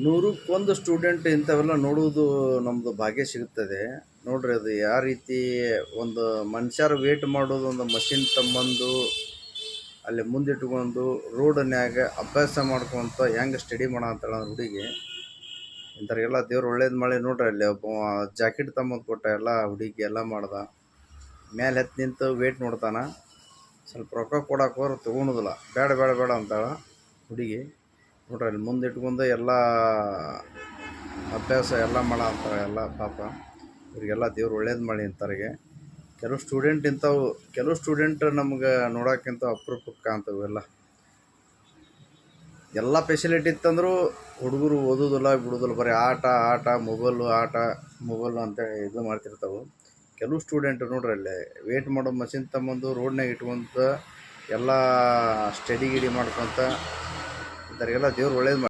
ನೂರಕ್ಕೊಂದು student ಇಂಥವೆಲ್ಲ ನೋಡುವುದು ನಮ್ಮದು ಭಾಗ್ಯ ಸಿಗುತ್ತದೆ. ನೋಡ್ರಿ ಅದು ಯಾವ ರೀತಿ ಒಂದು ಮನುಷ್ಯರ ವೇಟ್ ಮಾಡೋದು ಒಂದು ಮಷಿನ್ ತಮ್ಮಂದು ಅಲ್ಲಿ ಮುಂದಿಟ್ಕೊಂಡು ರೋಡ್ನ್ಯಾಗ ಅಭ್ಯಾಸ ಮಾಡ್ಕೊಂತ ಹೆಂಗೆ ಸ್ಟಡಿ ಮಾಡೋ ಹುಡುಗಿ ಇಂಥವ್ರಿಗೆಲ್ಲ ದೇವ್ರು ಒಳ್ಳೇದು ಮಾಡಿ. ನೋಡ್ರಿ ಅಲ್ಲಿ ಒಬ್ಬ ಜಾಕೆಟ್ ತಮ್ಮಂದು ಕೊಟ್ಟ ಎಲ್ಲ ಹುಡುಗಿ ಎಲ್ಲ ಮಾಡ್ದ. ಮೇಲೆ ಎತ್ತು ನಿಂತು ವೇಟ್ ನೋಡ್ತಾನೆ. ಸ್ವಲ್ಪ ರೊಕ್ಕ ಕೊಡಕ್ಕೆ ಹೋದ್ರೆ ತೊಗೊಳೋದಿಲ್ಲ, ಬೇಡ ಬೇಡ ಬೇಡ ಅಂತಾಳೆ ಹುಡುಗಿ. ನೋಡ್ರಿ ಅಲ್ಲಿ ಮುಂದೆ ಇಟ್ಕೊಂಡು ಎಲ್ಲ ಅಭ್ಯಾಸ ಎಲ್ಲ ಮಾಡೋ ಅಂತಾರೆ ಎಲ್ಲ ಪಾಪ. ಇವರಿಗೆಲ್ಲ ದೇವ್ರು ಒಳ್ಳೇದು ಮಾಡಿ ಇಂಥವ್ರಿಗೆ. ಕೆಲವು ಸ್ಟೂಡೆಂಟ್ ಇಂಥವು, ಕೆಲವು ಸ್ಟೂಡೆಂಟ್ ನಮ್ಗೆ ನೋಡೋಕ್ಕಿಂತ ಅಪರೂಪಕ್ಕೆ ಕಾಣ್ತವೆ ಎಲ್ಲ ಫೆಸಿಲಿಟಿ ಇತ್ತಂದ್ರೂ ಹುಡುಗರು ಓದೋದಿಲ್ಲ ಬಿಡೋದಿಲ್ಲ, ಬರೀ ಆಟ ಆಟ ಮೊಬೈಲು ಅಂತೇಳಿ ಇದು ಮಾಡ್ತಿರ್ತಾವೆ. ಕೆಲವು ಸ್ಟೂಡೆಂಟ್ ನೋಡ್ರಿ ಅಲ್ಲಿ ವೇಟ್ ಮಾಡೋ ಮಷಿನ್ ತಗೊಂಡು ರೋಡ್ನಾಗ ಇಟ್ಕೊಂತ ಎಲ್ಲ ಸ್ಟಡಿ ಗಿಡಿ ಮಾಡ್ಕೊತ ಇಂಥವ್ರಿಗೆಲ್ಲ ದೇವ್ರು ಒಳ್ಳೇದು ಮಾಡಿ.